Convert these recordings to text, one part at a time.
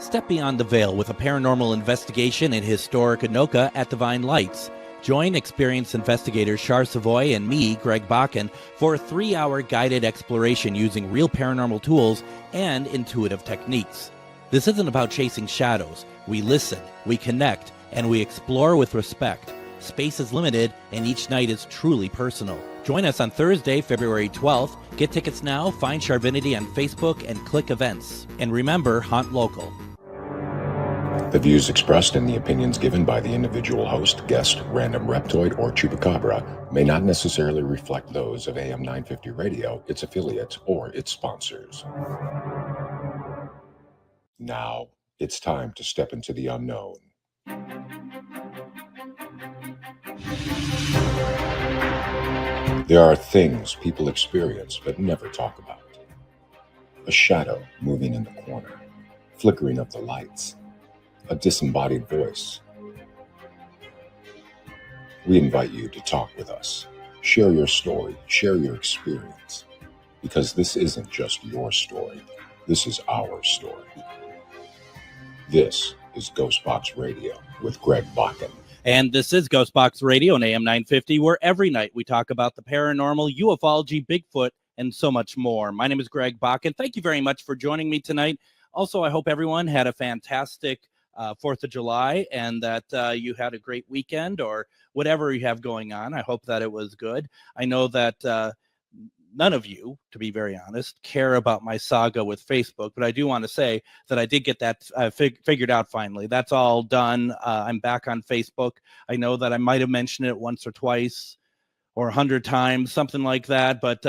Step beyond the veil with a paranormal investigation in historic Anoka at Divine Lights. Join experienced investigators Shar Savoy and me, Greg Bakun, for a 3-hour guided exploration using real paranormal tools and intuitive techniques. This isn't about chasing shadows. We listen, we connect, and we explore with respect. Space is limited, and each night is truly personal. Join us on Thursday, February 12th. Get tickets now, find Charvinity on Facebook, and click events. And remember, haunt local. The views expressed and the opinions given by the individual host, guest, random reptoid, or chupacabra may not necessarily reflect those of AM 950 Radio, its affiliates, or its sponsors. Now, it's time to step into the unknown. There are things people experience but never talk about. A shadow moving in the corner, flickering of the lights, a disembodied voice. We invite you to talk with us. Share your story, share your experience, because this isn't just your story. This is our story. This is GhostBox Radio with Greg Bakun. And this is GhostBox Radio on AM 950, where every night we talk about the paranormal, ufology, Bigfoot, and so much more. My name is Greg Bakun. Thank you very much for joining me tonight. Also, I hope everyone had a fantastic 4th of July and that you had a great weekend or whatever you have going on. I hope that it was good. I know that none of you, to be very honest, care about my saga with Facebook, but I do want to say that I did get that figured out finally. That's all done. I'm back on Facebook. I know that I might have mentioned it once or twice or 100 times, something like that. But,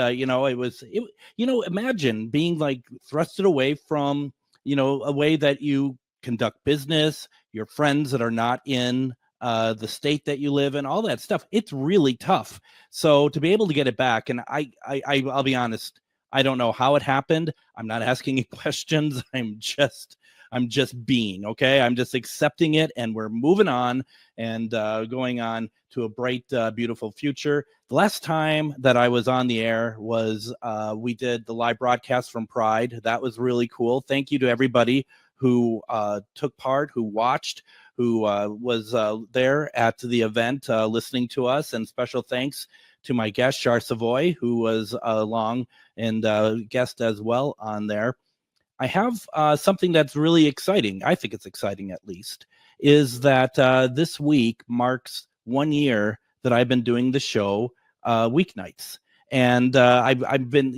imagine being like thrusted away from, a way that you conduct business, your friends that are not in the state that you live in, all that stuff. It's really tough. So to be able to get it back, and I'll be honest, I don't know how it happened. I'm not asking any questions. I'm just being, okay? I'm just accepting it, and we're moving on and going on to a bright, beautiful future. The last time that I was on the air was we did the live broadcast from Pride. That was really cool. Thank you to everybody who took part, who watched, who was there at the event listening to us. And special thanks to my guest, Shar Savoy, who was along and guest as well on there. I have something that's really exciting. I think it's exciting, at least, is that this week marks 1 year that I've been doing the show weeknights. And I've been,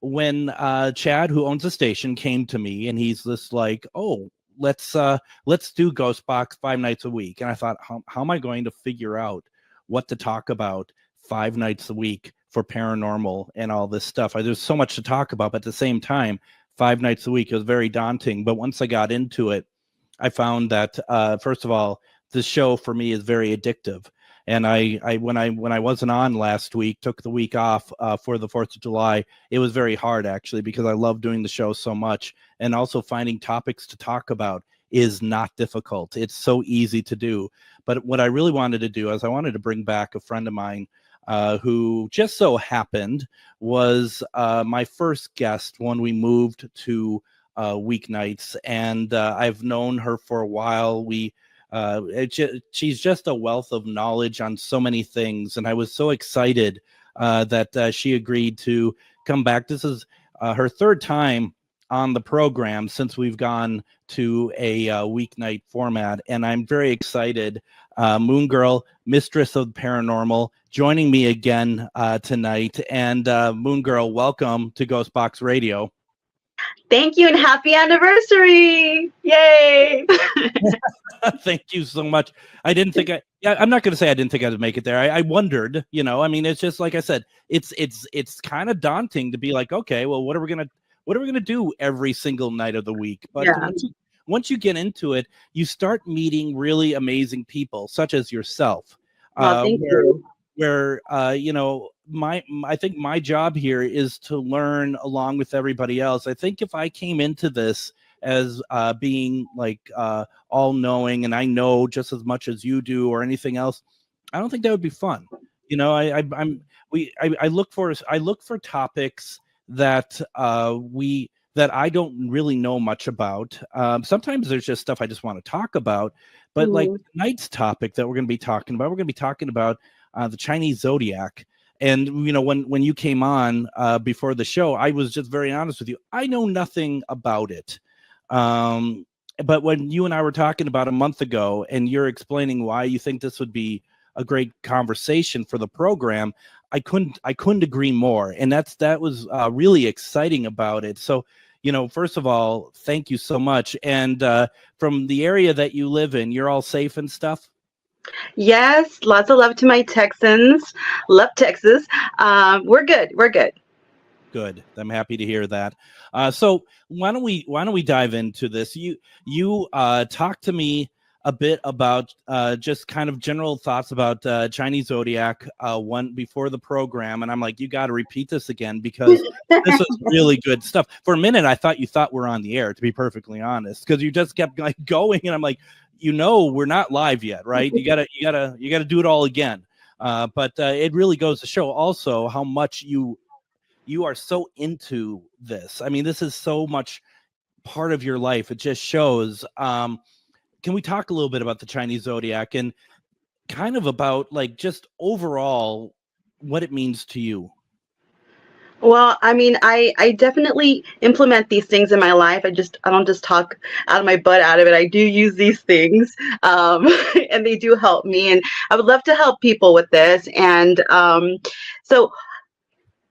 when Chad, who owns the station, came to me and he's just like, oh, let's do GhostBox 5 nights a week. And I thought, how am I going to figure out what to talk about 5 nights a week for paranormal and all this stuff? There's so much to talk about, but at the same time, 5 nights a week is very daunting. But once I got into it, I found that, first of all, this show for me is very addictive. And I when I wasn't on last week, took the week off for the 4th of July. It was very hard, actually, because I love doing the show so much. And also finding topics to talk about is not difficult. It's so easy to do. But what I really wanted to do is I wanted to bring back a friend of mine who just so happened was my first guest when we moved to weeknights. And I've known her for a while. She's just a wealth of knowledge on so many things. And I was so excited that she agreed to come back. This is her 3rd time on the program since we've gone to a weeknight format. And I'm very excited. Moon Girl, Mistress of Paranormal, joining me again tonight. And Moon Girl, welcome to GhostBox Radio. Thank you and happy anniversary! Yay! Thank you so much. I'm not going to say I didn't think I'd make it there. I wondered, it's just like I said, it's kind of daunting to be like, okay, well, what are we going to do every single night of the week? But yeah. Once you get into it, you start meeting really amazing people, such as yourself. Thank you. Where I think my job here is to learn along with everybody else. I think if I came into this as being like all knowing and I know just as much as you do or anything else, I don't think that would be fun. I look for topics that we that I don't really know much about. Sometimes there's just stuff I just want to talk about, but like tonight's topic that we're going to be talking about the Chinese Zodiac. And, you know, when you came on before the show, I was just very honest with you. I know nothing about it. But when you and I were talking about a month ago and you're explaining why you think this would be a great conversation for the program, I couldn't agree more. And that was really exciting about it. So, you know, first of all, thank you so much. And from the area that you live in, you're all safe and stuff? Yes, lots of love to my Texans. Love Texas. We're good. We're good. Good. I'm happy to hear that. So why don't we dive into this? You talk to me a bit about just kind of general thoughts about Chinese Zodiac one before the program, and I'm like, you got to repeat this again because this is really good stuff. For a minute, I thought you thought we're on the air, to be perfectly honest, because you just kept like going, and I'm like, you know, we're not live yet, right? You gotta do it all again. But it really goes to show also how much you are so into this. I mean, this is so much part of your life. It just shows. Can we talk a little bit about the Chinese Zodiac and kind of about like just overall what it means to you? Well, I mean, I definitely implement these things in my life. I don't just talk out of my butt out of it. I do use these things, and they do help me. And I would love to help people with this. And so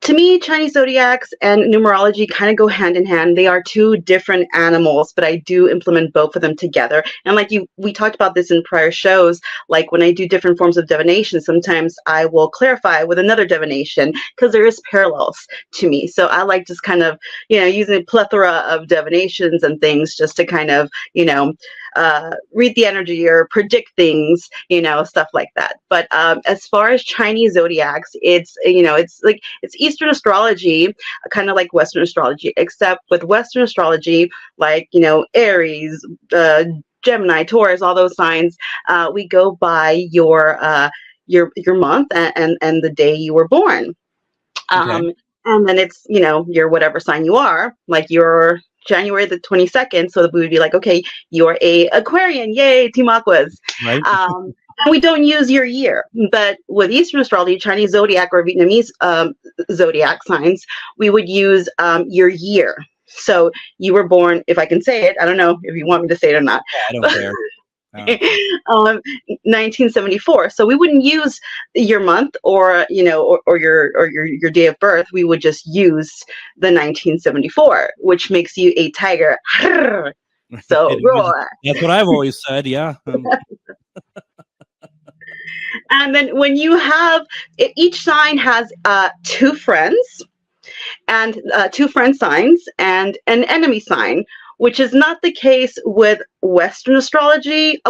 to me, Chinese zodiacs and numerology kind of go hand in hand. They are two different animals, but I do implement both of them together. And like we talked about this in prior shows, like when I do different forms of divination, sometimes I will clarify with another divination because there is parallels to me. So I like just kind of, using a plethora of divinations and things just to kind of, read the energy or predict things, stuff like that. But as far as Chinese zodiacs, it's Eastern astrology, kind of like Western astrology, except with Western astrology, like, Aries, Gemini, Taurus, all those signs, we go by your month and the day you were born. Okay. And then it's, your whatever sign you are, like your January the 22nd. So we would be like, okay, you're a Aquarian. Yay, Team Aquas. Right. And we don't use your year. But with Eastern astrology, Chinese zodiac or Vietnamese zodiac signs, we would use your year. So you were born, if I can say it, I don't know if you want me to say it or not. Yeah, I don't care. 1974. So we wouldn't use your month or your day of birth. We would just use the 1974, which makes you a tiger. So roar. That's what I've always said. Yeah. And then when you have each sign has two friends and two friend signs and an enemy sign, which is not the case with Western astrology.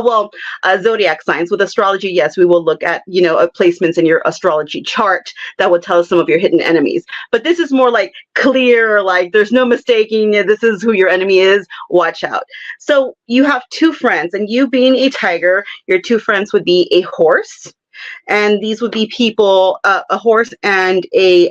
Zodiac signs. With astrology, yes, we will look at, placements in your astrology chart that will tell us some of your hidden enemies. But this is more like clear, like there's no mistaking, this is who your enemy is, watch out. So you have two friends, and you being a tiger, your two friends would be a horse. And these would be people, a horse and a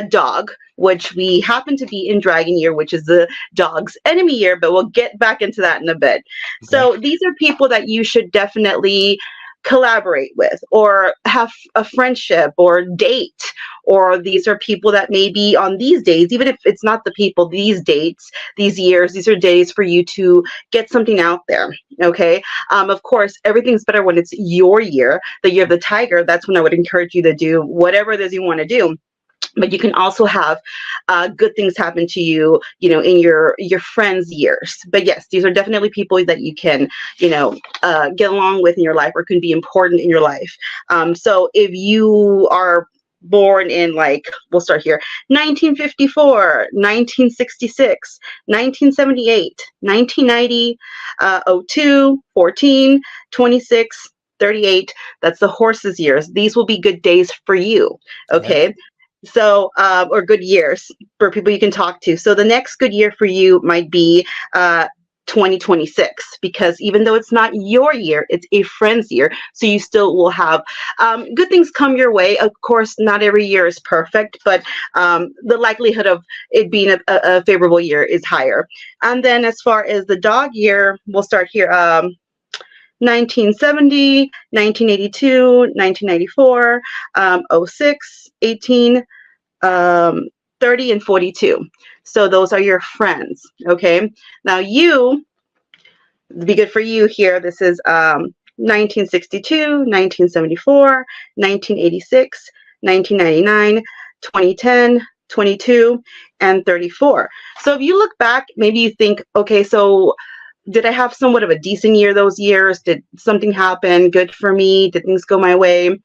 dog, which we happen to be in Dragon Year, which is the dog's enemy year, but we'll get back into that in a bit. Okay. So these are people that you should definitely collaborate with or have a friendship or date, or these are people that maybe on these days, even if it's not the people, these dates, these years, these are days for you to get something out there. Okay. Of course, everything's better when it's your year, the year of the tiger. That's when I would encourage you to do whatever it is you want to do. But you can also have good things happen to you, in your friends' years. But yes, these are definitely people that you can, get along with in your life or can be important in your life. So if you are born in, we'll start here, 1954, 1966, 1978, 1990, 02, 14, 26, 38, that's the horse's years. These will be good days for you. Okay. Right. So, or good years for people you can talk to. So the next good year for you might be 20 2026, because even though it's not your year, it's a friend's year. So you still will have good things come your way. Of course, not every year is perfect, but the likelihood of it being a favorable year is higher. And then as far as the dog year, we'll start here. 1970, 1982, 1994, 06, 18, 30, and 42. So those are your friends. Okay. Now be good for you here. This is 1962, 1974, 1986, 1999, 2010, 22, and 34. So if you look back, maybe you think, okay, so did I have somewhat of a decent year those years? Did something happen good for me? Did things go my way?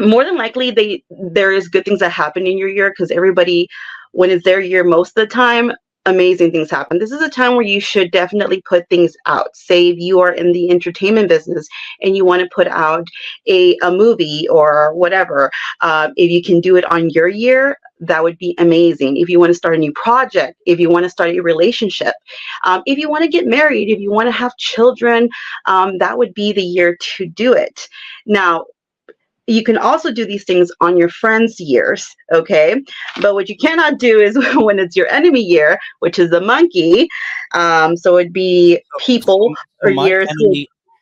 More than likely, there is good things that happen in your year, because everybody, when it's their year most of the time, amazing things happen. This is a time where you should definitely put things out. Say if you are in the entertainment business and you want to put out a movie or whatever, if you can do it on your year, that would be amazing. If you want to start a new project, if you want to start a relationship, if you want to get married, if you want to have children, that would be the year to do it. Now, you can also do these things on your friends' years, okay? But what you cannot do is when it's your enemy year, which is the monkey. So it'd be people or years.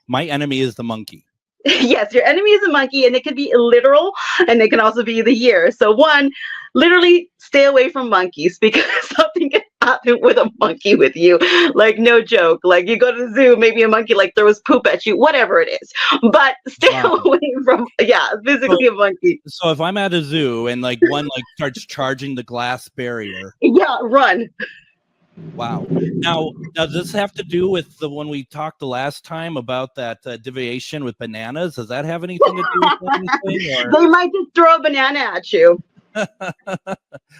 My enemy is the monkey. Yes, your enemy is a monkey, and it could be literal, and it can also be the year. So one, literally stay away from monkeys, because something can happen with a monkey with you. Like, no joke. Like, you go to the zoo, maybe a monkey like throws poop at you, whatever it is. But stay away from, physically a monkey. So if I'm at a zoo and like one like starts charging the glass barrier. Yeah, run. Wow. Now, does this have to do with the one we talked the last time about that deviation with bananas? Does that have anything to do with anything? Or? They might just throw a banana at you. Well,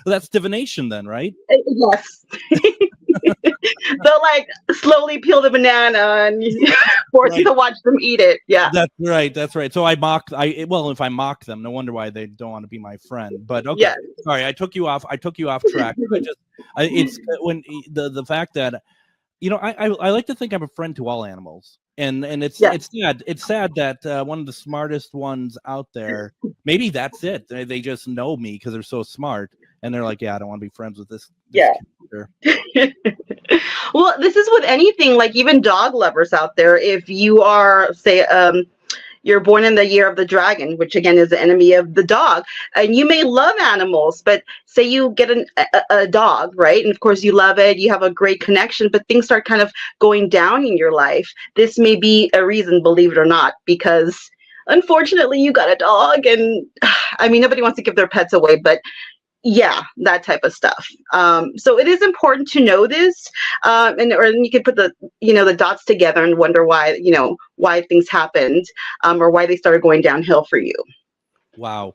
that's divination then, right? Yes. They'll like slowly peel the banana and force you to watch them eat it. Yeah. That's right. That's right. So if I mock them, no wonder why they don't want to be my friend. But okay. Yeah. Sorry, I took you off track. It's when the fact that, I like to think I'm a friend to all animals. And it's sad that one of the smartest ones out there, maybe that's it. They just know me because they're so smart, and they're like, yeah, I don't want to be friends with this character. Well, this is with anything, like even dog lovers out there. If you are, say, you're born in the year of the dragon, which again is the enemy of the dog, and you may love animals, but say you get a dog, right? And of course you love it, you have a great connection, but things start kind of going down in your life. This may be a reason, believe it or not, because unfortunately you got a dog, and I mean, nobody wants to give their pets away, but yeah, that type of stuff. So it is important to know this, or you can put the dots together and wonder why things happened, or why they started going downhill for you. Wow,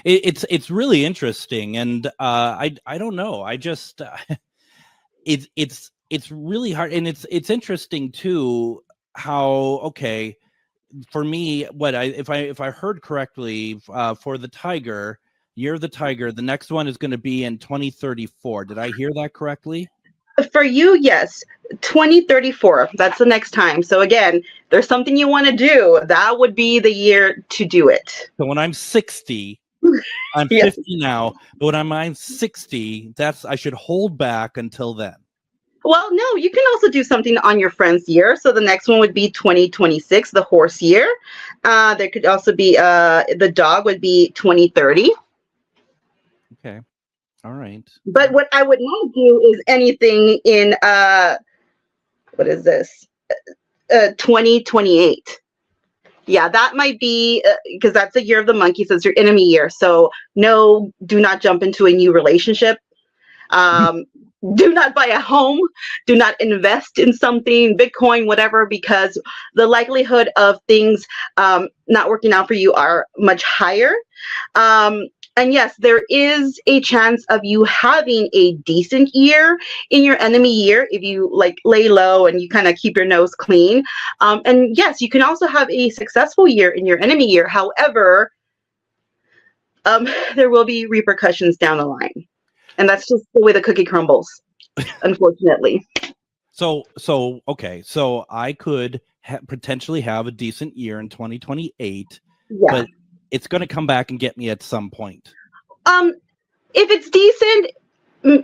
it's really interesting, and I don't know. I just it's really hard, and it's interesting too how for me, if I heard correctly, for the tiger. Year of the Tiger, the next one is going to be in 2034. Did I hear that correctly? For you, yes. 2034. That's the next time. So again, there's something you want to do. That would be the year to do it. So when I'm 60, I'm 50 now, but when I'm 60, I should hold back until then. Well, no, you can also do something on your friend's year. So the next one would be 2026, the horse year. There could also be the dog would be 2030. Okay. All right. But what I would not do is anything in what is this? 2028. Yeah, that might be because that's the year of the monkey, so it's your enemy year. So no, do not jump into a new relationship. Do not buy a home. Do not invest in something, Bitcoin, whatever, because the likelihood of things not working out for you are much higher. And yes, there is a chance of you having a decent year in your enemy year if you like lay low and you kind of keep your nose clean. And yes, you can also have a successful year in your enemy year. However, there will be repercussions down the line. And that's just the way the cookie crumbles, unfortunately. Okay. So I could potentially have a decent year in 2028, Yeah. but it's going to come back and get me at some point. If it's decent,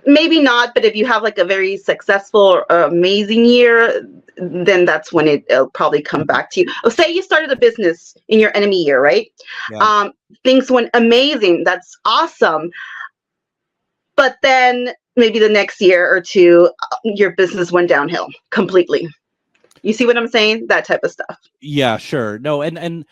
maybe not. But if you have like a very successful or amazing year, then that's when it'll probably come back to you. Oh, say you started a business in your enemy year, right? Yeah. Things went amazing. That's awesome. But then maybe the next year or two, your business went downhill completely. You see what I'm saying? That type of stuff. Yeah, sure. No, and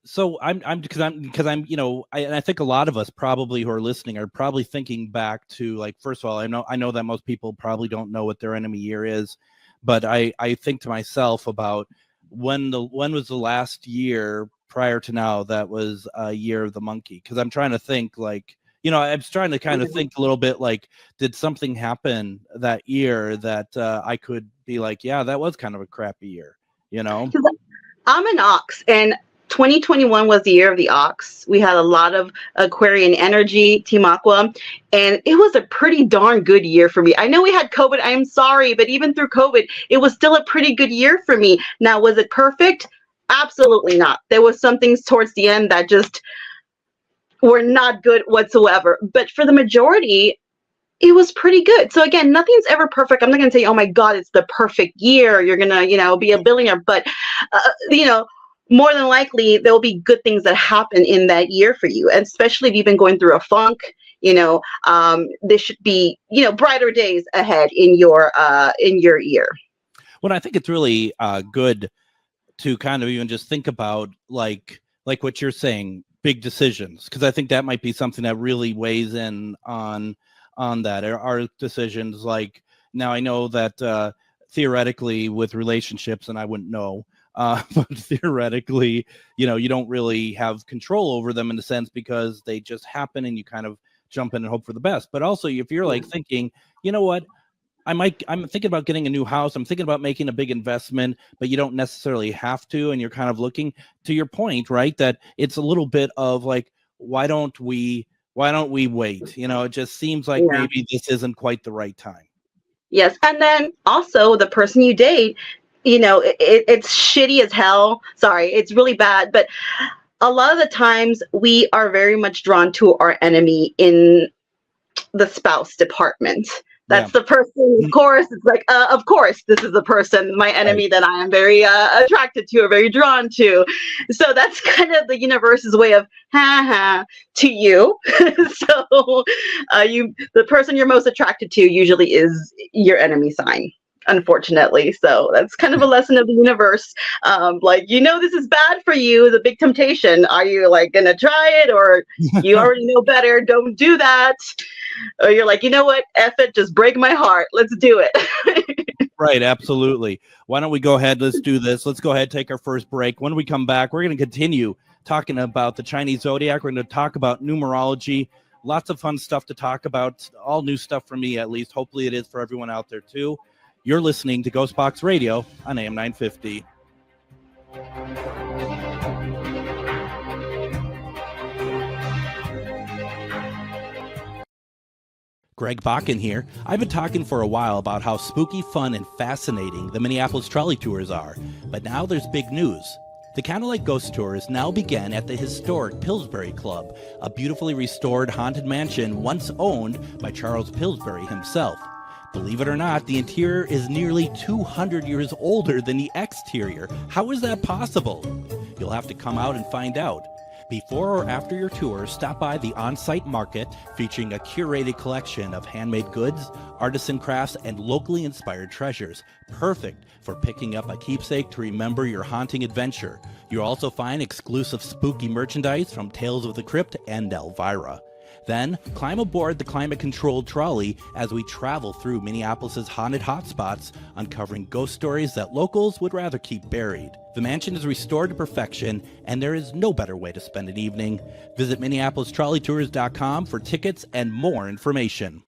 so because I'm and I think a lot of us probably who are listening are probably thinking back to, like, first of all, I know that most people probably don't know what their enemy year is, but I think to myself about when was the last year prior to now that was a year of the monkey, because I'm trying to think, like, I'm trying to kind of think a little bit, like, did something happen that year that I could be like, yeah, that was kind of a crappy year, I'm an ox, and 2021 was the year of the ox. We had a lot of Aquarian energy, Team Aqua, and it was a pretty darn good year for me. I know we had COVID. I am sorry, but even through COVID, it was still a pretty good year for me. Now, was it perfect? Absolutely not. There was some things towards the end that just were not good whatsoever. But for the majority, it was pretty good. So again, nothing's ever perfect. I'm not going to say, oh my God, it's the perfect year. You're going to, be a billionaire. But, more than likely, there'll be good things that happen in that year for you. And especially if you've been going through a funk, there should be, brighter days ahead in your year. Well, I think it's really good to kind of even just think about like what you're saying, big decisions, because I think that might be something that really weighs in on that. Our decisions, like, now I know that theoretically with relationships, and I wouldn't know, but theoretically, you don't really have control over them in a sense, because they just happen and you kind of jump in and hope for the best. But also, if you're like thinking, you know what, I'm thinking about getting a new house, I'm thinking about making a big investment, but you don't necessarily have to, and you're kind of looking, to your point, right, that it's a little bit of like, why don't we wait? It just seems like maybe this isn't quite the right time. Yes. And then also the person you date, it's shitty as hell. Sorry, it's really bad. But a lot of the times we are very much drawn to our enemy in the spouse department. That's the person, of course. It's like, of course, this is the person, my enemy, that I am very attracted to or very drawn to. So that's kind of the universe's way of to you. So the person you're most attracted to usually is your enemy sign, unfortunately. So that's kind of a lesson of the universe. This is bad for you, the big temptation. Are you like going to try it, or you already know better? Don't do that. Or you're like, you know what? F it, just break my heart. Let's do it. Right, absolutely. Why don't we go ahead? Let's do this. Let's go ahead, take our first break. When we come back, we're going to continue talking about the Chinese Zodiac. We're going to talk about numerology. Lots of fun stuff to talk about. All new stuff for me, at least. Hopefully it is for everyone out there, too. You're listening to GhostBox Radio on AM 950. Greg Bakun here. I've been talking for a while about how spooky, fun, and fascinating the Minneapolis trolley tours are, but now there's big news. The Candlelight Ghost Tours now begin at the historic Pillsbury Club, a beautifully restored haunted mansion once owned by Charles Pillsbury himself. Believe it or not, the interior is nearly 200 years older than the exterior. How is that possible? You'll have to come out and find out. Before or after your tour, stop by the on-site market featuring a curated collection of handmade goods, artisan crafts, and locally inspired treasures. Perfect for picking up a keepsake to remember your haunting adventure. You'll also find exclusive spooky merchandise from Tales of the Crypt and Elvira. Then, climb aboard the climate-controlled trolley as we travel through Minneapolis' haunted hotspots, uncovering ghost stories that locals would rather keep buried. The mansion is restored to perfection, and there is no better way to spend an evening. Visit MinneapolisTrolleyTours.com for tickets and more information.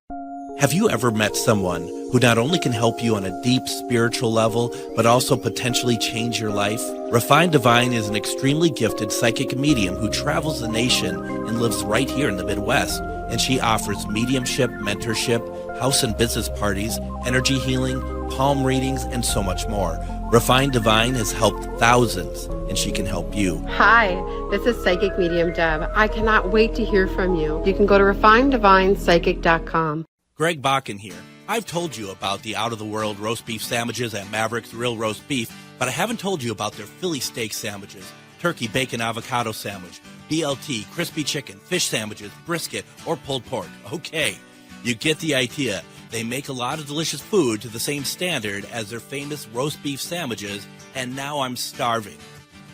Have you ever met someone who not only can help you on a deep spiritual level, but also potentially change your life? Refined Divine is an extremely gifted psychic medium who travels the nation and lives right here in the Midwest. And she offers mediumship, mentorship, house and business parties, energy healing, palm readings, and so much more. Refined Divine has helped thousands, and she can help you. Hi, this is Psychic Medium Deb. I cannot wait to hear from you. You can go to refinedivinepsychic.com. Greg Bakun here. I've told you about the out-of-the-world roast beef sandwiches at Maverick's Real Roast Beef, but I haven't told you about their Philly steak sandwiches, turkey, bacon, avocado sandwich, BLT, crispy chicken, fish sandwiches, brisket, or pulled pork. Okay, you get the idea. They make a lot of delicious food to the same standard as their famous roast beef sandwiches, and now I'm starving.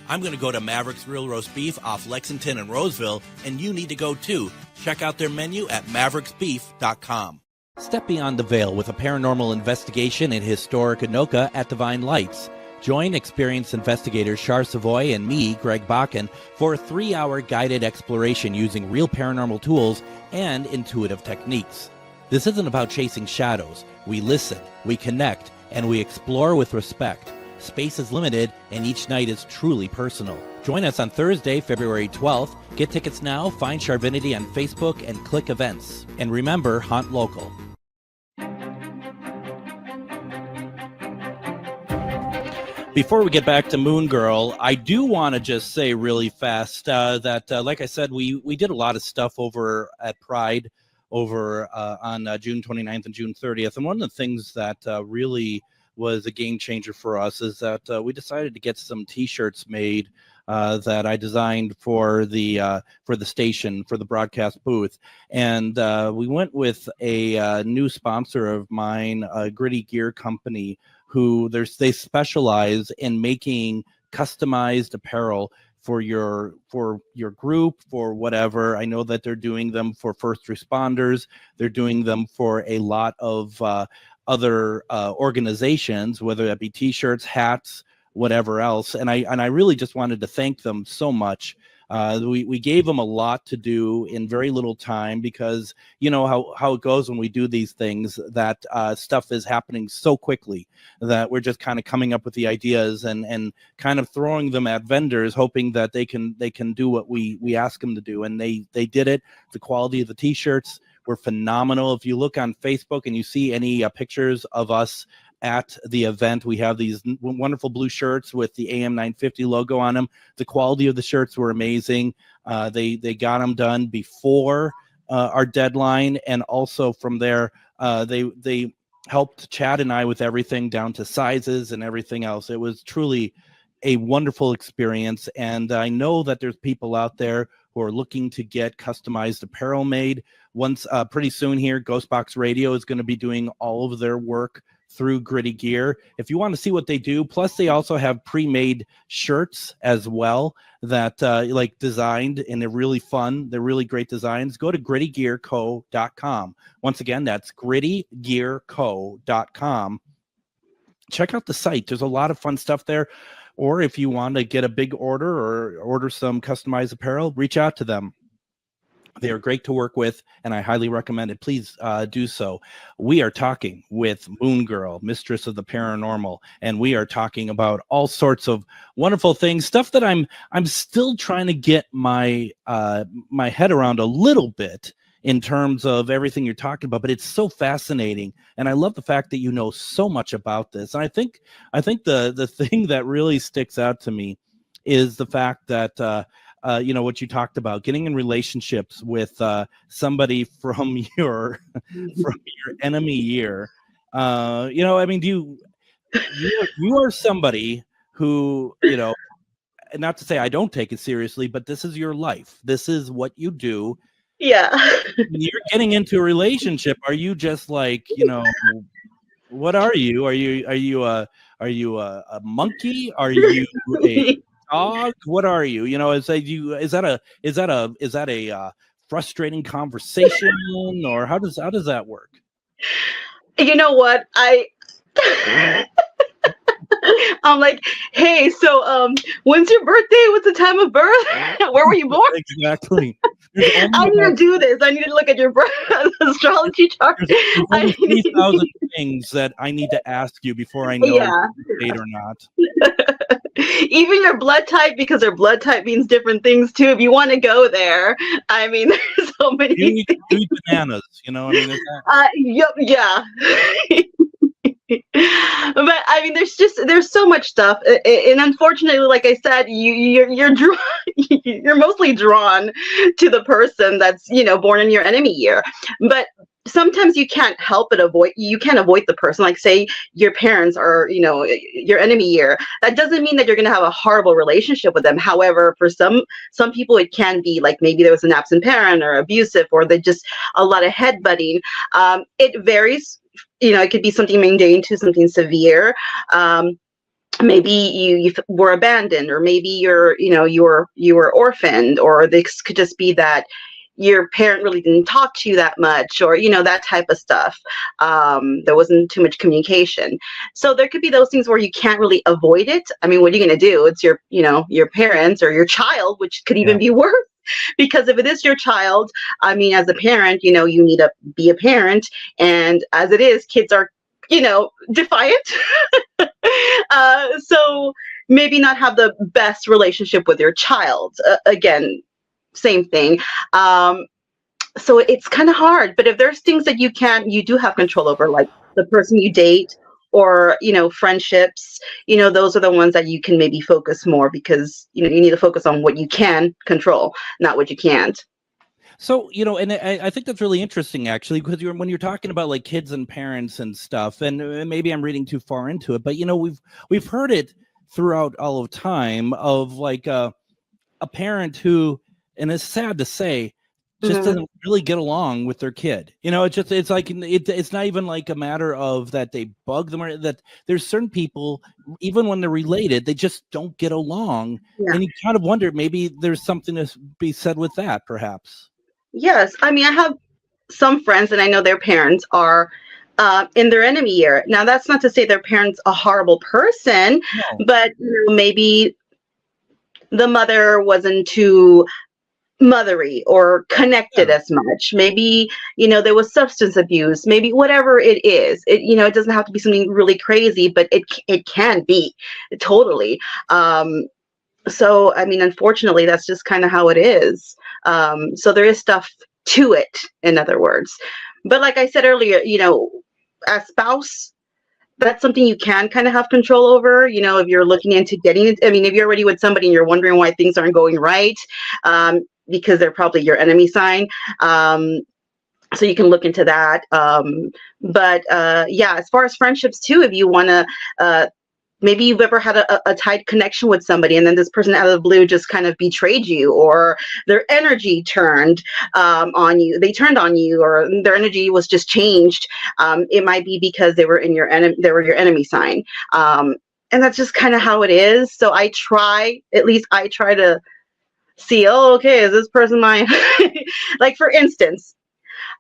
I'm going to go to Maverick's Real Roast Beef off Lexington and Roseville, and you need to go too. Check out their menu at mavericksbeef.com. Step beyond the veil with a paranormal investigation in historic Anoka at Divine Lights. Join experienced investigators Char Savoy and me, Greg Bakun, for a 3-hour guided exploration using real paranormal tools and intuitive techniques. This isn't about chasing shadows. We listen, we connect, and we explore with respect. Space is limited, and each night is truly personal. Join us on Thursday, February 12th. Get tickets now, find Charvinity on Facebook, and click events. And remember, haunt local. Before we get back to Moon Girl, I do want to just say really fast that, like I said, we did a lot of stuff over at Pride over on June 29th and June 30th. And one of the things that really was a game changer for us is that we decided to get some T-shirts made that I designed for the station, for the broadcast booth. And we went with a new sponsor of mine, Gritty Gear Company, who they specialize in making customized apparel for your group, for whatever. I know that they're doing them for first responders. They're doing them for a lot of other organizations, whether that be T-shirts, hats, whatever else. And I really just wanted to thank them so much. We gave them a lot to do in very little time, because you know how it goes when we do these things, that stuff is happening so quickly that we're just kind of coming up with the ideas and kind of throwing them at vendors, hoping that they can do what we ask them to do. And they did it. The quality of the T-shirts were phenomenal. If you look on Facebook and you see any pictures of us at the event, we have these wonderful blue shirts with the AM 950 logo on them. The quality of the shirts were amazing. They got them done before our deadline, and also from there, they helped Chad and I with everything down to sizes and everything else. It was truly a wonderful experience, and I know that there's people out there who are looking to get customized apparel made. Once pretty soon here, GhostBox Radio is going to be doing all of their work through Gritty Gear. If you want to see what they do, plus they also have pre-made shirts as well that like designed, and they're really fun. They're really great designs. Go to grittygearco.com. Once again, that's grittygearco.com. Check out the site. There's a lot of fun stuff there. Or if you want to get a big order or order some customized apparel, reach out to them. They are great to work with, and I highly recommend it. Please do so. We are talking with Moon Girl, Mistress of the Paranormal, and we are talking about all sorts of wonderful things, stuff that I'm still trying to get my my head around a little bit in terms of everything you're talking about. But it's so fascinating, and I love the fact that you know so much about this. And I think the thing that really sticks out to me is the fact that you know, what you talked about, getting in relationships with somebody from your enemy year. You know, I mean, you are somebody who, you know, not to say I don't take it seriously, but this is your life. This is what you do. Yeah. When you're getting into a relationship, are you just like, you know, what are you? Are you a monkey? Are you a dog? What are you? You know, is that a frustrating conversation, or how does that work? You know what? I'm like, hey, so when's your birthday? What's the time of birth? Where were you born? Exactly. I need to do this. I need to look at your astrology chart. There's only 3,000 things that I need to ask you before I know if you're date or not. Even your blood type, because our blood type means different things too. If you want to go there, I mean, there's so many. You eat bananas, you know. I mean, yep, yeah. But I mean, there's so much stuff, and unfortunately, like I said, you're mostly drawn to the person that's born in your enemy year. But sometimes you can't help but avoid the person. Like, say your parents are your enemy year. That doesn't mean that you're going to have a horrible relationship with them. However, for some people, it can be like maybe there was an absent parent or abusive, or they just a lot of headbutting. It varies. It could be something mundane to something severe. Maybe you were abandoned, or maybe you were orphaned, or this could just be that your parent really didn't talk to you that much, or that type of stuff. There wasn't too much communication. So there could be those things where you can't really avoid it. I mean, what are you going to do? It's your parents or your child, which could even be worse. Because if it is your child, I mean, as a parent, you need to be a parent. And as it is, kids are, defiant. So maybe not have the best relationship with your child. Again, same thing. So it's kind of hard. But if there's things that you do have control over, like the person you date, or friendships, those are the ones that you can maybe focus more, because you need to focus on what you can control, not what you can't. So and I think that's really interesting, actually, because when you're talking about like kids and parents and stuff, and maybe I'm reading too far into it, but we've heard it throughout all of time of like a parent who, and it's sad to say, just doesn't really get along with their kid. It's like it's not even like a matter of that they bug them, or that there's certain people, even when they're related, they just don't get along. Yeah. And you kind of wonder, maybe there's something to be said with that, perhaps. Yes. I mean, I have some friends, and I know their parents are in their enemy year. Now, that's not to say their parents a horrible person, but maybe the mother wasn't too mothery or connected as much. Maybe there was substance abuse, maybe whatever it is. It doesn't have to be something really crazy, but it can be totally. So I mean, unfortunately, that's just kind of how it is. So there is stuff to it, in other words. But like I said earlier, as spouse, that's something you can kind of have control over. If you're looking into getting it, I mean, if you're already with somebody and you're wondering why things aren't going right, because they're probably your enemy sign. So you can look into that. But as far as friendships too, if you want to, maybe you've ever had a tight connection with somebody, and then this person out of the blue just kind of betrayed you, or their energy turned on you. They turned on you, or their energy was just changed. It might be because they were your enemy sign. And that's just kind of how it is. So I try to see, okay, is this person mine? Like, for instance,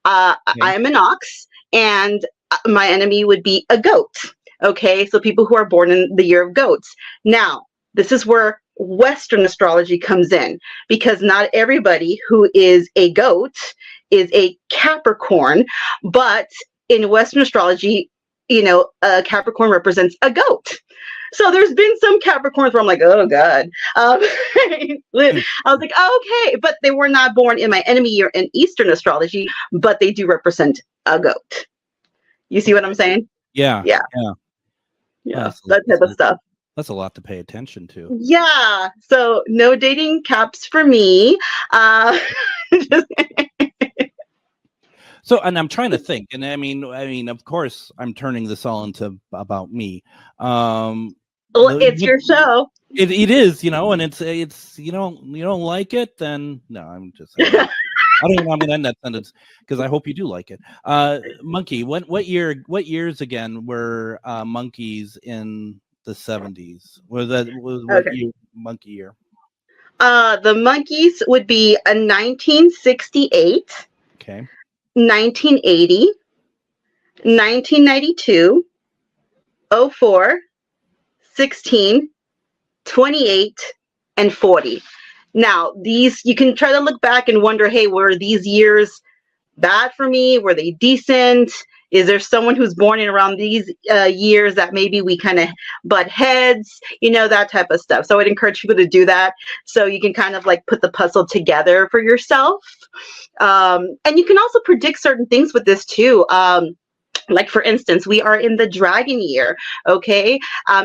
I am an ox, and my enemy would be a goat. Okay, so people who are born in the year of goats. Now, this is where Western astrology comes in, because not everybody who is a goat is a Capricorn, but in Western astrology, a Capricorn represents a goat. So there's been some Capricorns where I'm like, oh God. I was like, oh, okay, but they were not born in my enemy year in Eastern astrology, but they do represent a goat. You see what I'm saying? Yeah. That type of stuff. That's a lot to pay attention to. Yeah. So no dating caps for me. So, and I'm trying to think, and I mean, of course, I'm turning this all into about me. Well, it's your show. It is, and it's you don't like it, then no, I'm just. I don't even want to end that sentence, because I hope you do like it. Monkey, what years again were monkeys in the 70s? What year, monkey year? The monkeys would be a 1968. Okay. 1980, 1992, 04, 16, 28, and 40. Now, these, you can try to look back and wonder, hey, were these years bad for me? Were they decent? Is there someone who's born in around these years that maybe we kind of butt heads, that type of stuff. So I'd encourage people to do that, so you can kind of like put the puzzle together for yourself. And you can also predict certain things with this too. Like, for instance, we are in the dragon year, okay?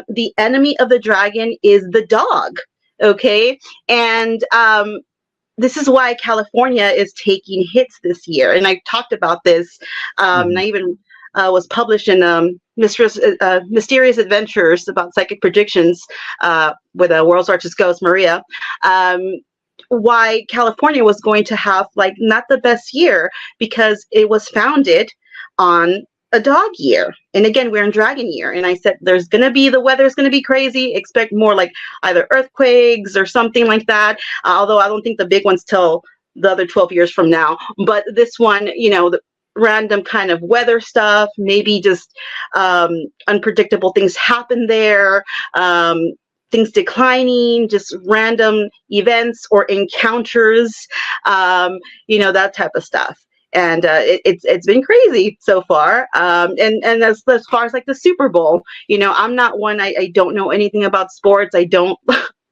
The enemy of the dragon is the dog, okay? And this is why California is taking hits this year. And I talked about this, and I even was published in Mistress, Mysterious Adventures about psychic predictions with a World's Largest Ghost, Maria. Why California was going to have, like, not the best year, because it was founded on a dog year. And again, we're in dragon year. And I said, the weather's going to be crazy. Expect more like either earthquakes or something like that. Although I don't think the big ones till the other 12 years from now. But this one, the random kind of weather stuff, maybe just unpredictable things happen there. Things declining, just random events or encounters, that type of stuff. And it's been crazy so far. And as far as like the Super Bowl, I'm not one. I don't know anything about sports. I don't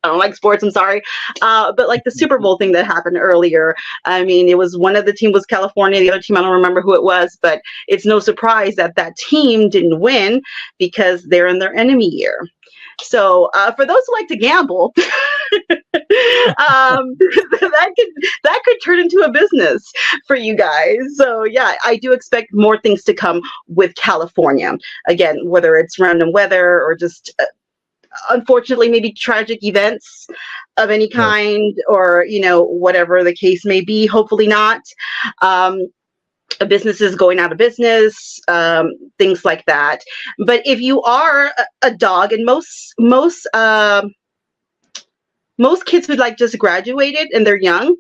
like sports. I'm sorry. But like the Super Bowl thing that happened earlier, I mean, it was one of the team was California. The other team, I don't remember who it was, but it's no surprise that team didn't win because they're in their enemy year. So for those who like to gamble, that could turn into a business for you guys. So yeah, I do expect more things to come with California. Again, whether it's random weather or just unfortunately maybe tragic events of any kind, or whatever the case may be. Hopefully not. Businesses going out of business, things like that. But if you are a dog, and most kids who like just graduated and they're young,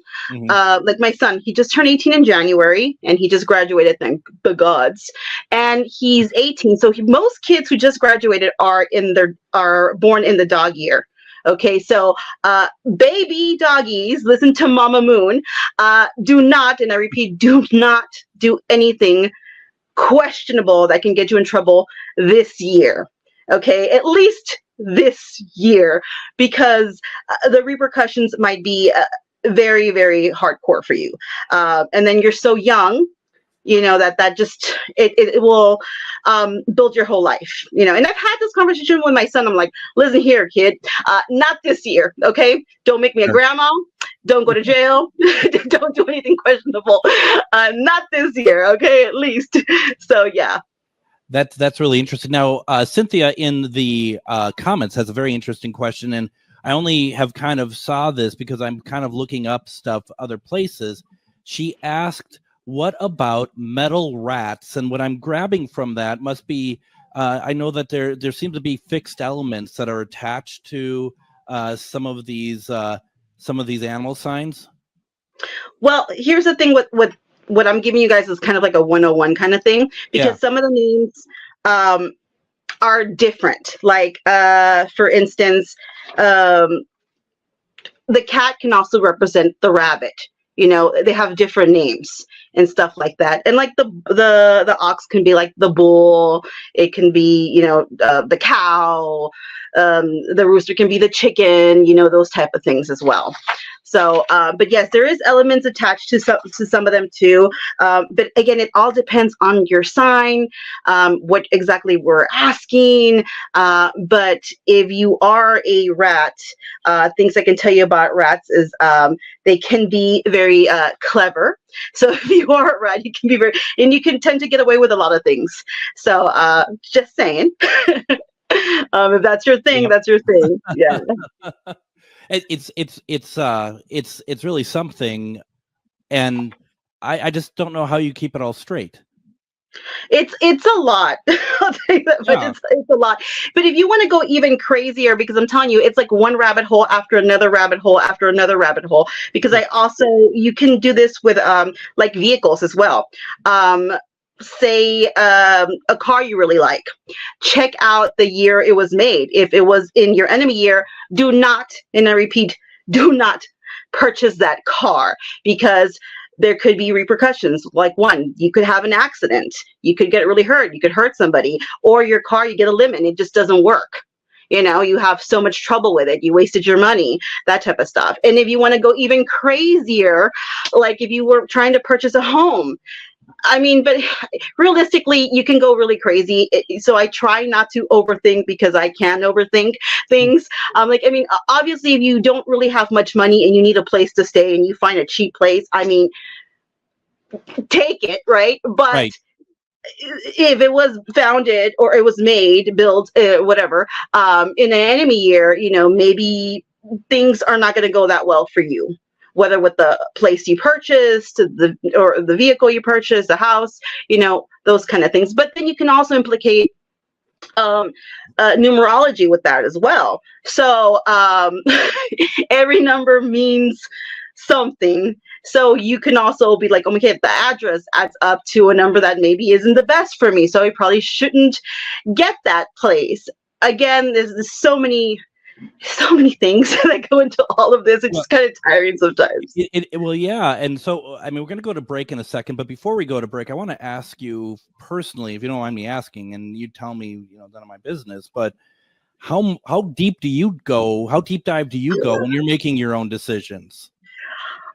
like my son, he just turned 18 in January and he just graduated, thank the gods, and he's 18. So most kids who just graduated are born in the dog year. Okay, so baby doggies, listen to Mama Moon. Do not, and I repeat, do not do anything questionable that can get you in trouble this year. Okay, at least this year, because the repercussions might be very, very hardcore for you. And then you're so young, that just it will build your whole life, and I've had this conversation with my son. I'm like, listen here, kid, not this year, okay? Don't make me a grandma. Don't go to jail. Don't do anything questionable. Not this year, okay? At least. So yeah. That's really interesting. Now, Cynthia in the comments has a very interesting question, and I only have kind of saw this because I'm kind of looking up stuff other places. She asked, what about metal rats? And what I'm grabbing from that must be, I know that there seem to be fixed elements that are attached to some of these animal signs. Well, here's the thing with what I'm giving you guys is kind of like a 101 kind of thing, because some of the names are different. Like, for instance, the cat can also represent the rabbit. They have different names and stuff like that. And like the ox can be like the bull. It can be, the cow. The rooster can be the chicken, those type of things as well. So, but yes, there is elements attached to some of them too. But again, it all depends on your sign, what exactly we're asking. But if you are a rat, things I can tell you about rats is they can be very clever. So if you are a rat, you can be and you can tend to get away with a lot of things. So just saying. If that's your thing, that's your thing. Yeah. It's really something, and I just don't know how you keep it all straight. It's a lot. I'll tell you that, but it's a lot. But if you want to go even crazier, because I'm telling you, it's like one rabbit hole after another rabbit hole after another rabbit hole. Because you can do this with like vehicles as well. Say a car you really like, check out the year it was made. If it was in your enemy year, do not, and I repeat, do not purchase that car, because there could be repercussions. Like, one, you could have an accident, you could get really hurt, you could hurt somebody, or your car, you get a limit and it just doesn't work. You have so much trouble with it, you wasted your money, that type of stuff. And if you want to go even crazier, like if you were trying to purchase a home, I mean, but realistically, you can go really crazy. So I try not to overthink because I can overthink things. Like, I mean, obviously, if you don't really have much money and you need a place to stay and you find a cheap place, I mean, take it, right? But Right. if it was founded or it was made, built, whatever, in an enemy year, you know, maybe things are not going to go that well for you, whether with the place you purchased, or the vehicle you purchased, the house, you know, those kind of things. But then you can also implicate numerology with that as well. So every number means something. So you can also be like, oh, okay, if the address adds up to a number that maybe isn't the best for me, so I probably shouldn't get that place. Again, there's so many things that go into all of this. It's just kind of tiring sometimes. Well, yeah. And so, I mean, we're going to go to break in a second, but before we go to break, I want to ask you personally, if you don't mind me asking, and you tell me, you know, none of my business, but how deep do you go? How deep dive do you go when you're making your own decisions?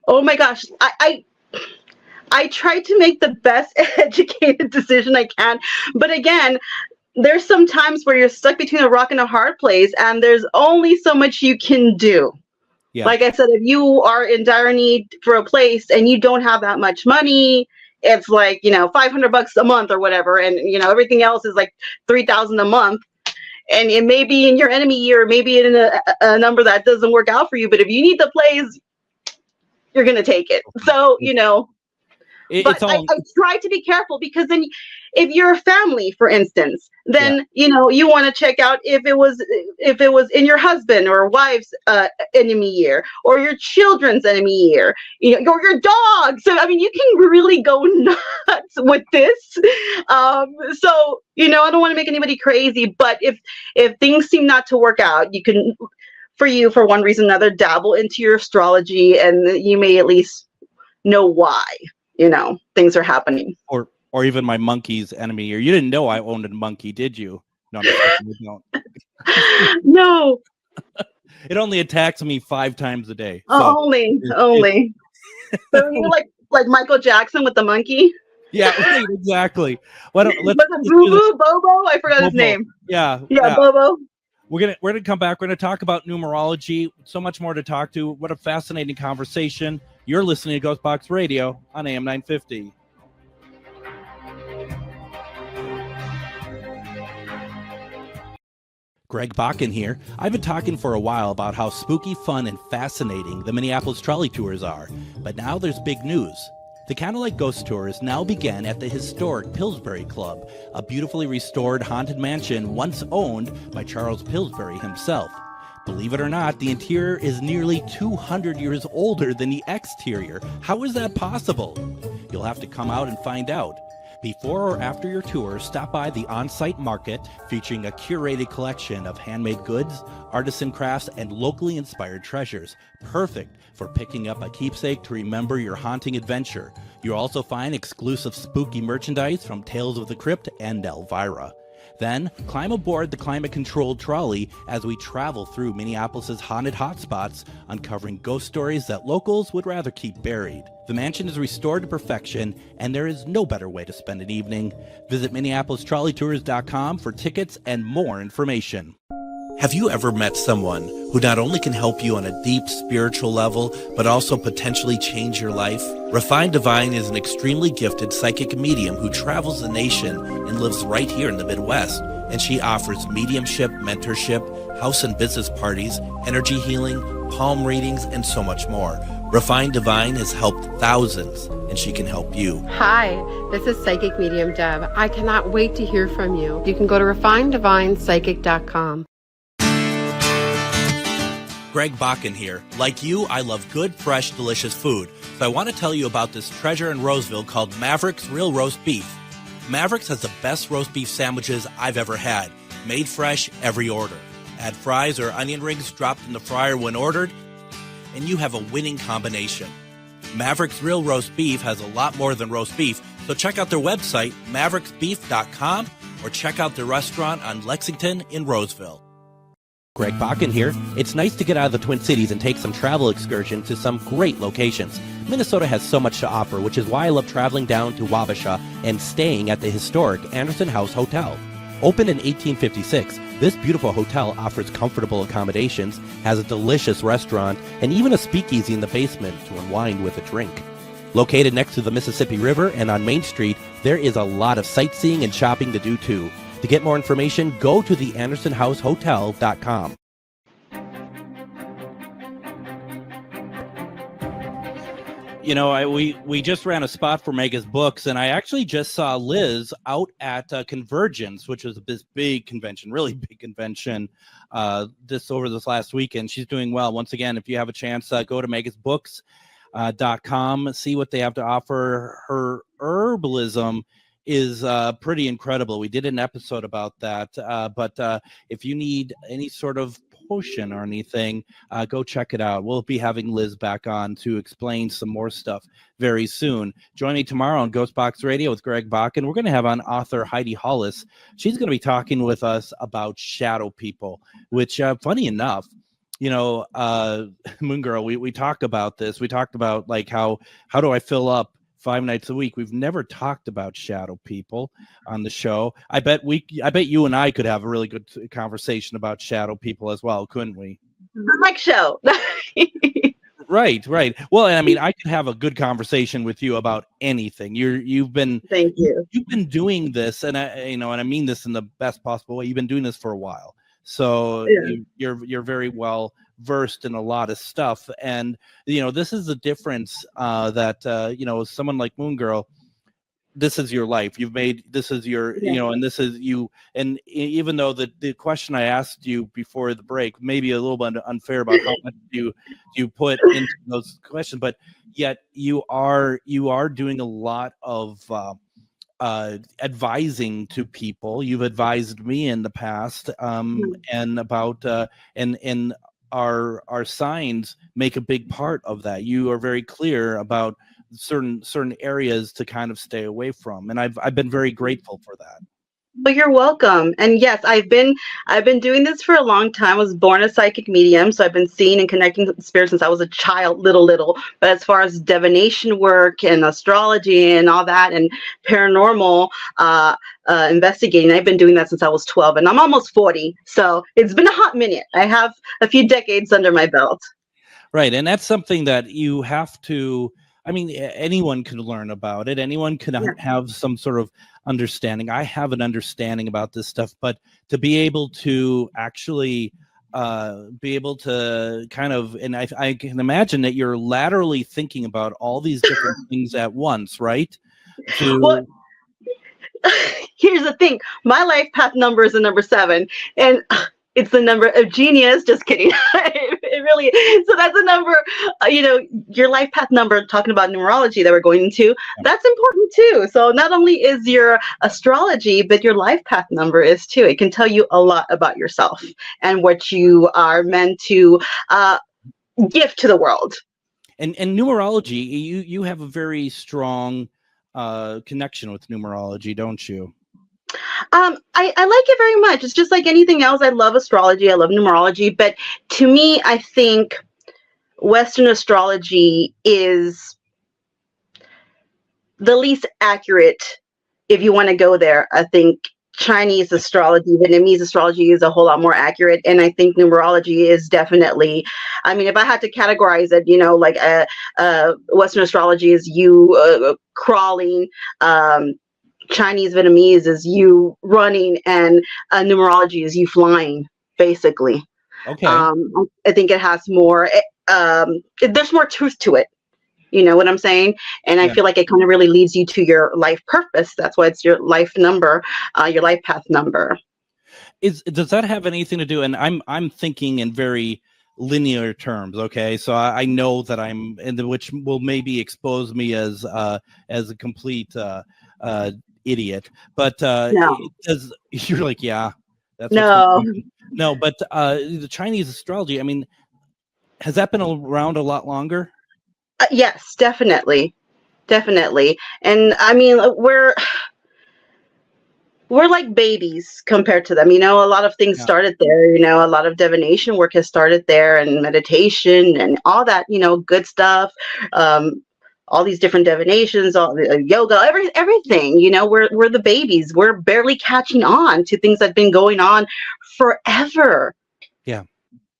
Oh my gosh. I try to make the best educated decision I can. But again, there's some times where you're stuck between a rock and a hard place, and there's only so much you can do. Yeah. Like I said, if you are in dire need for a place and you don't have that much money, it's like, you know, $500 a month or whatever. And, you know, everything else is like $3,000 a month. And it may be in your enemy year, maybe in a number that doesn't work out for you. But if you need the place, you're going to take it. So, you know, I try to be careful, because then if you're a family, for instance, then, you know, you want to check out if it was in your husband or wife's enemy year, or your children's enemy year, you know, or your dog. So, I mean, you can really go nuts with this. So, you know, I don't want to make anybody crazy, but if things seem not to work out, you can, for one reason or another, dabble into your astrology, and you may at least know why, you know, things are happening. Or even my monkey's enemy year. You didn't know I owned a monkey, did you? No, you don't. No. It only attacks me 5 times a day. So only. So you're like Michael Jackson with the monkey? Yeah, right, exactly. Let's Bobo? I forgot his name. Yeah, Bobo. We're gonna come back. We're gonna talk about numerology. So much more to talk to. What a fascinating conversation. You're listening to GhostBox Radio on AM 950. Greg Bakun here. I've been talking for a while about how spooky, fun, and fascinating the Minneapolis trolley tours are. But now there's big news. The Candlelight Ghost Tours now begin at the historic Pillsbury Club, a beautifully restored haunted mansion once owned by Charles Pillsbury himself. Believe it or not, the interior is nearly 200 years older than the exterior. How is that possible? You'll have to come out and find out. Before or after your tour, stop by the on-site market featuring a curated collection of handmade goods, artisan crafts, and locally inspired treasures. Perfect for picking up a keepsake to remember your haunting adventure. You'll also find exclusive spooky merchandise from Tales of the Crypt and Elvira. Then, climb aboard the climate-controlled trolley as we travel through Minneapolis' haunted hotspots, uncovering ghost stories that locals would rather keep buried. The mansion is restored to perfection, and there is no better way to spend an evening. Visit MinneapolisTrolleyTours.com for tickets and more information. Have you ever met someone who not only can help you on a deep spiritual level, but also potentially change your life? Refined Divine is an extremely gifted psychic medium who travels the nation and lives right here in the Midwest. And she offers mediumship, mentorship, house and business parties, energy healing, palm readings, and so much more. Refined Divine has helped thousands, and she can help you. Hi, this is Psychic Medium Deb. I cannot wait to hear from you. You can go to refineddivinepsychic.com. Greg Bakun here. Like you, I love good, fresh, delicious food. So I want to tell you about this treasure in Roseville called Maverick's Real Roast Beef. Maverick's has the best roast beef sandwiches I've ever had. Made fresh every order. Add fries or onion rings dropped in the fryer when ordered, and you have a winning combination. Maverick's Real Roast Beef has a lot more than roast beef, so check out their website, mavericksbeef.com, or check out their restaurant on Lexington in Roseville. Greg Bakun here. It's nice to get out of the Twin Cities and take some travel excursion to some great locations. Minnesota has so much to offer, which is why I love traveling down to Wabasha and staying at the historic Anderson House Hotel. Opened in 1856, this beautiful hotel offers comfortable accommodations, has a delicious restaurant, and even a speakeasy in the basement to unwind with a drink. Located next to the Mississippi River and on Main Street, there is a lot of sightseeing and shopping to do too. To get more information, go to theandersonhousehotel.com. You know, we just ran a spot for Mega's Books, and I actually just saw Liz out at Convergence, which was this big convention, really big convention, this last weekend. She's doing well. Once again, if you have a chance, go to megasbooks.com, see what they have to offer. Her herbalism is pretty incredible. We did an episode about that, but if you need any sort of potion or anything, go check it out. We'll be having Liz back on to explain some more stuff very soon. Join me tomorrow on GhostBox Radio with Greg Bakun. We're going to have on author Heidi Hollis. She's going to be talking with us about shadow people, which funny enough, you know, Moon Girl, we talk about this. We talked about like how do I fill up 5 nights a week. We've never talked about shadow people on the show. I bet you and I could have a really good conversation about shadow people as well, couldn't we? Like show. Right. Well, I mean, I could have a good conversation with you about anything. Thank you. You've been doing this, and I mean this in the best possible way. You've been doing this for a while, so yeah. You're very well versed in a lot of stuff, and this is the difference that someone like Moon Girl, this is your life. This is your and this is you. And even though the question I asked you before the break maybe a little bit unfair about how much you put into those questions, but yet you are doing a lot of advising to people. You've advised me in the past, and about and our signs make a big part of that. You are very clear about certain areas to kind of stay away from, and I've been very grateful for that. Well, you're welcome. And yes, I've been doing this for a long time. I was born a psychic medium, so I've been seeing and connecting with spirits since I was a child, little. But as far as divination work and astrology and all that, and paranormal investigating, I've been doing that since I was 12, and I'm almost 40. So it's been a hot minute. I have a few decades under my belt. Right, and that's something that you have to. I mean, anyone can learn about it. Anyone can have some sort of understanding. I have an understanding about this stuff, but to be able to actually be able to kind of, and I can imagine that you're laterally thinking about all these different things at once, right? Well, here's the thing. My life path number is the number 7, and it's the number of genius. Just kidding. It really is. So that's a number, your life path number, talking about numerology that we're going into, that's important too. So not only is your astrology, but your life path number is too. It can tell you a lot about yourself and what you are meant to give to the world. And numerology, you have a very strong connection with numerology, don't you? I like it very much. It's just like anything else. I love astrology. I love numerology. But to me, I think Western astrology is the least accurate if you want to go there. I think Chinese astrology, Vietnamese astrology is a whole lot more accurate. And I think numerology is definitely, I mean, if I had to categorize it, like Western astrology is you crawling, Chinese Vietnamese is you running, and numerology is you flying, basically. Okay. I think it has more, there's more truth to it. You know what I'm saying? And I feel like it kind of really leads you to your life purpose. That's why it's your life number, your life path number. Does that have anything to do? And I'm thinking in very linear terms. Okay. So I know that I'm which will maybe expose me as a complete, idiot, but no. You're like, that's no, but the Chinese astrology, I mean, has that been around a lot longer? Yes, definitely. And I mean, we're we're like babies compared to them. You know, a lot of things started there. You know, a lot of divination work has started there, and meditation and all that, you know, good stuff. All these different divinations, all the yoga, everything. You know, we're the babies. We're barely catching on to things that have been going on forever. Yeah.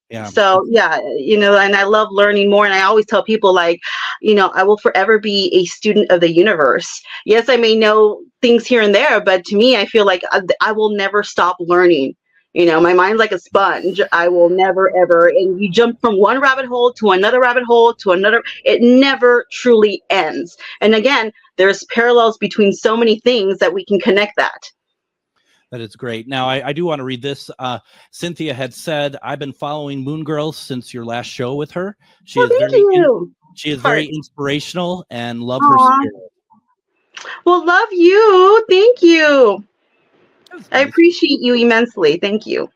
Yeah. So yeah, you know, and I love learning more. And I always tell people, like, you know, I will forever be a student of the universe. Yes, I may know things here and there, but to me, I feel like I will never stop learning. You know, my mind's like a sponge. I will never, ever. And you jump from one rabbit hole to another rabbit hole to another. It never truly ends. And again, there's parallels between so many things that we can connect that. That is great. Now, I do want to read this. Cynthia had said, I've been following Moon Girl since your last show with her. She is very inspirational and love her spirit. Well, love you. Thank you. Nice. I appreciate you immensely. Thank you.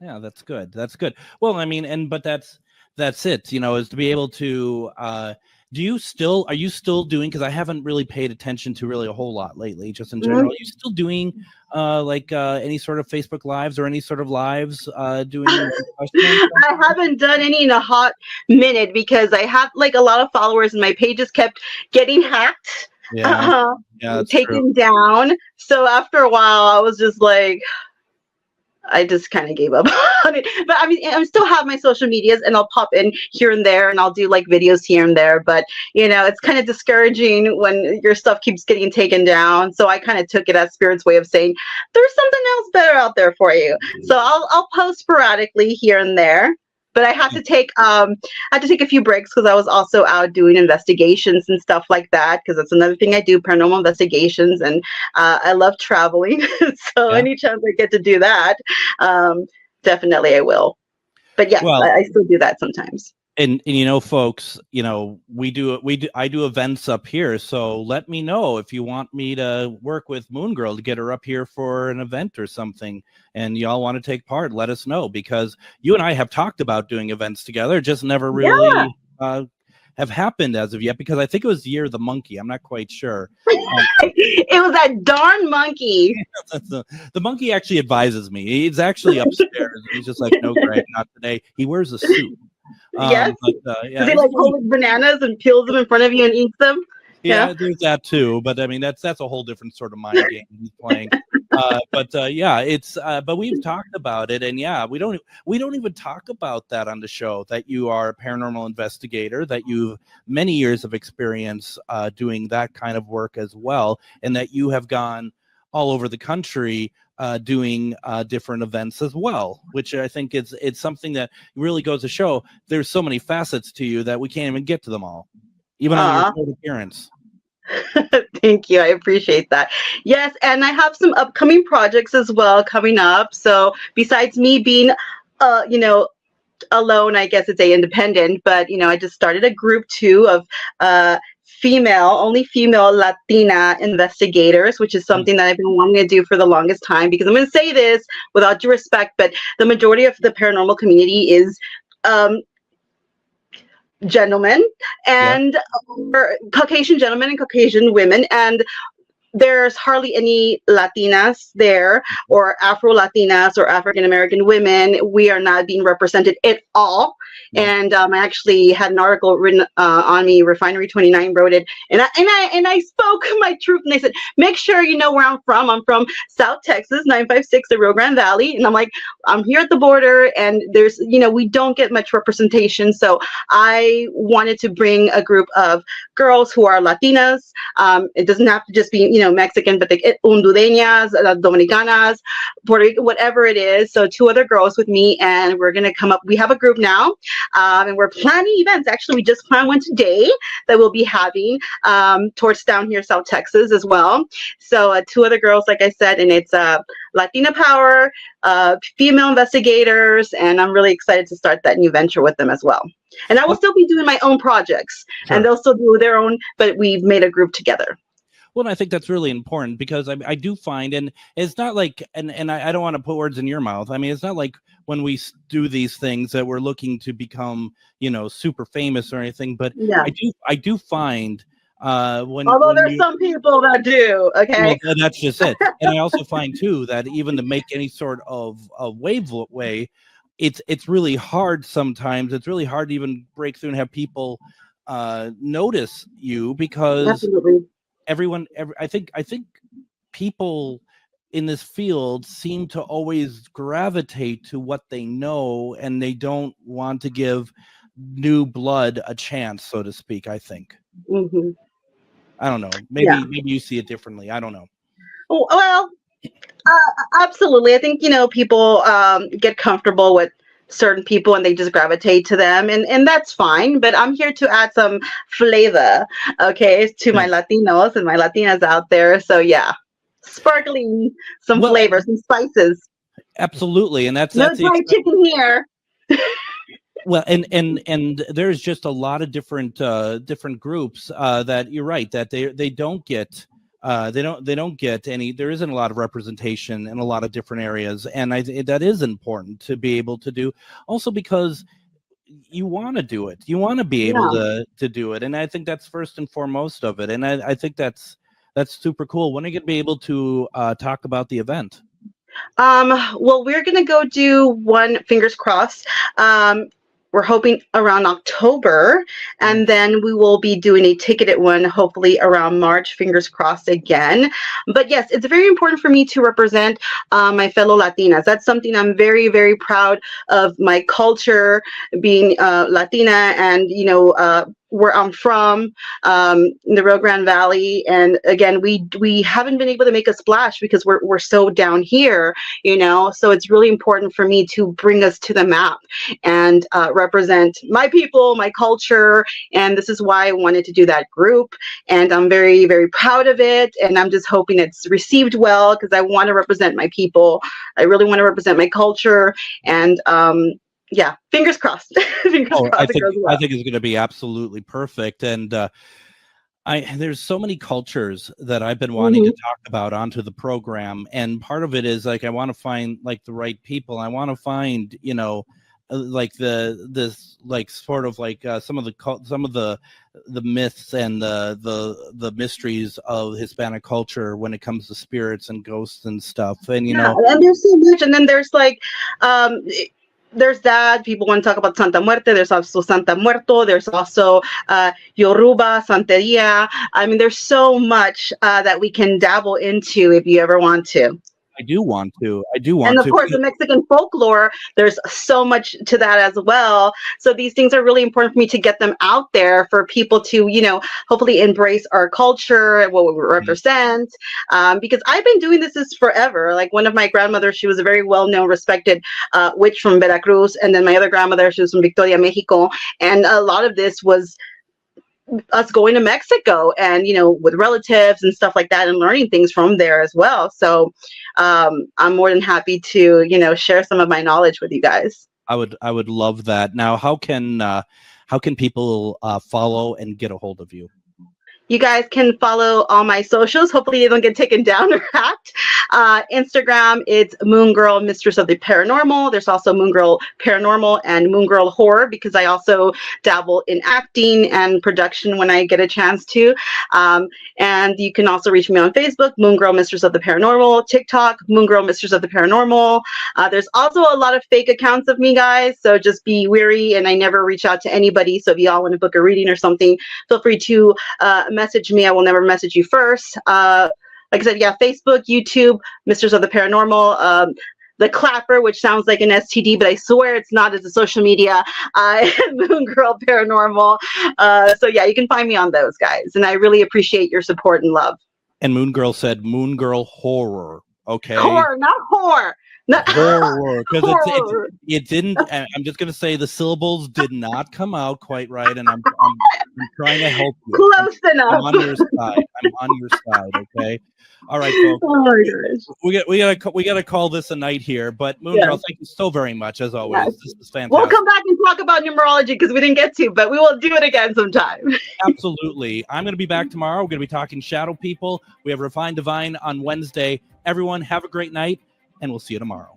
Yeah, that's good. That's good. Well, I mean, but that's it, you know, is to be able to, are you still doing, because I haven't really paid attention to really a whole lot lately, just in general. Are you still doing any sort of Facebook lives or any sort of lives doing I haven't done any in a hot minute because I have like a lot of followers and my pages kept getting hacked. Taken down. So after a while I was just like, I just kind of gave up on it. But I mean, I still have my social medias and I'll pop in here and there and I'll do like videos here and there. But, you know, it's kind of discouraging when your stuff keeps getting taken down. So I kind of took it as Spirit's way of saying, there's something else better out there for you. So I'll post sporadically here and there. But I had to take a few breaks because I was also out doing investigations and stuff like that, because that's another thing I do, paranormal investigations, and I love traveling. So any chance I get to do that, definitely I will. But yes, I still do that sometimes. And you know, folks, you know, I do events up here, so let me know if you want me to work with Moon Girl to get her up here for an event or something, and y'all want to take part. Let us know, because you and I have talked about doing events together, just never really have happened as of yet, because I think it was the year of the monkey. I'm not quite sure. It was that darn monkey. The monkey actually advises me. He's actually upstairs. He's just like, no, Greg, not today. He wears a suit. Yes. Does he like hold bananas and peels them in front of you and eats them? Yeah, there's that too. But I mean, that's a whole different sort of mind game he's playing. But we've talked about it, and we don't even talk about that on the show, that you are a paranormal investigator, that you've many years of experience doing that kind of work as well, and that you have gone all over the country doing different events as well, which I think it's something that really goes to show there's so many facets to you that we can't even get to them all, even on your third appearance. Thank you. I appreciate that. Yes, and I have some upcoming projects as well coming up. So besides me being, alone, I guess it's independent, but I just started a group too of only female Latina investigators, which is something that I've been wanting to do for the longest time, because I'm going to say this without due respect, but the majority of the paranormal community is gentlemen and Caucasian gentlemen and Caucasian women, and there's hardly any Latinas there, or Afro-Latinas or African-American women. We are not being represented at all. And I actually had an article written on me. Refinery 29 wrote it, and I spoke my truth, and they said, make sure you know where I'm from. I'm from South Texas, 956, the Rio Grande Valley. And I'm like, I'm here at the border, and there's, we don't get much representation. So I wanted to bring a group of girls who are Latinas. It doesn't have to just be, Mexican, but the Hondureñas, Dominicanas, Puerto Rico, whatever it is. So 2 other girls with me, and we're going to come up. We have a group now, and we're planning events. Actually, we just planned one today that we'll be having towards down here, South Texas as well. So 2 other girls, like I said, and it's Latina Power, female investigators, and I'm really excited to start that new venture with them as well. And I will still be doing my own projects, and they'll still do their own, but we've made a group together. Well, I think that's really important, because I do find, and it's not like, and I don't want to put words in your mouth. I mean, it's not like when we do these things that we're looking to become, super famous or anything. But I do find Although there's some people that do, okay? Well, that's just it. And I also find too that even to make any sort of a way, it's really hard sometimes. It's really hard to even break through and have people notice you, because Absolutely. I think people in this field seem to always gravitate to what they know, and they don't want to give new blood a chance, so to speak. I think. Mm-hmm. I don't know. Maybe you see it differently. I don't know. Well, absolutely. I think, people get comfortable with certain people and they just gravitate to them, and that's fine. But I'm here to add some flavor, okay, to my Latinos and my Latinas out there. So yeah, sparkling some flavor, some spices. Absolutely, and that's fried chicken here. Well, and there's just a lot of different groups that you're right that they don't get they don't get any. There isn't a lot of representation in a lot of different areas, and that is important to be able to do. Also, because you want to do it, you want to be able to do it, and I think that's first and foremost of it. And I think that's super cool. When are you going to be able to talk about the event? Well, we're gonna go do one, fingers crossed. We're hoping around October, and then we will be doing a ticketed one, hopefully around March, fingers crossed again. But yes, it's very important for me to represent my fellow Latinas. That's something I'm very, very proud of, my culture, being Latina, and, where I'm from, in the Rio Grande Valley. And again, we haven't been able to make a splash because we're so down here, so it's really important for me to bring us to the map and represent my people, my culture. And this is why I wanted to do that group. And I'm very, very proud of it. And I'm just hoping it's received well, because I want to represent my people. I really want to represent my culture. And yeah, fingers crossed. Fingers crossed. I think it's going to be absolutely perfect. And there's so many cultures that I've been wanting to talk about onto the program, and part of it is like I want to find like the right people. I want to find like sort of like some of the myths and the mysteries of Hispanic culture when it comes to spirits and ghosts and stuff. And and there's so much. And then there's like there's that. People want to talk about Santa Muerte. There's also Santa Muerto. There's also Yoruba, Santeria. I mean, there's so much that we can dabble into if you ever want to. I do want to. And of course, the Mexican folklore, there's so much to that as well. So these things are really important for me to get them out there for people to, hopefully embrace our culture, what we represent. Because I've been doing this forever. Like one of my grandmothers, she was a very well-known, respected witch from Veracruz. And then my other grandmother, she was from Victoria, Mexico. And a lot of this was us going to Mexico and, with relatives and stuff like that, and learning things from there as well. So I'm more than happy to, share some of my knowledge with you guys. I would love that. Now, how can people follow and get a hold of you? You guys can follow all my socials. Hopefully they don't get taken down or hacked. Instagram, it's Moon Girl, Mistress of the Paranormal. There's also Moon Girl Paranormal and Moon Girl Horror, because I also dabble in acting and production when I get a chance to. And you can also reach me on Facebook, Moon Girl, Mistress of the Paranormal. TikTok, Moon Girl, Mistress of the Paranormal. There's also a lot of fake accounts of me, guys, so just be wary. And I never reach out to anybody. So if y'all want to book a reading or something, feel free to message me. I will never message you first. Like I said, yeah, Facebook, YouTube, Mistress of the Paranormal, the Clapper, which sounds like an STD, but I swear it's not. It's a social media. Moon Girl Paranormal. So yeah, you can find me on those, guys. And I really appreciate your support and love. And Moon Girl said Moon Girl Horror. Okay. Horror, not whore. Horror, because it didn't. I'm just gonna say the syllables did not come out quite right, and I'm trying to help you. Close enough. I'm on your side. I'm on your side. Okay. All right, folks. Oh my gosh. We gotta call this a night here. But Moon Girl, thank you so very much as always. Yes. This is fantastic. We'll come back and talk about numerology because we didn't get to, but we will do it again sometime. Absolutely. I'm gonna be back tomorrow. We're gonna be talking shadow people. We have Refined Divine on Wednesday. Everyone, have a great night, and we'll see you tomorrow.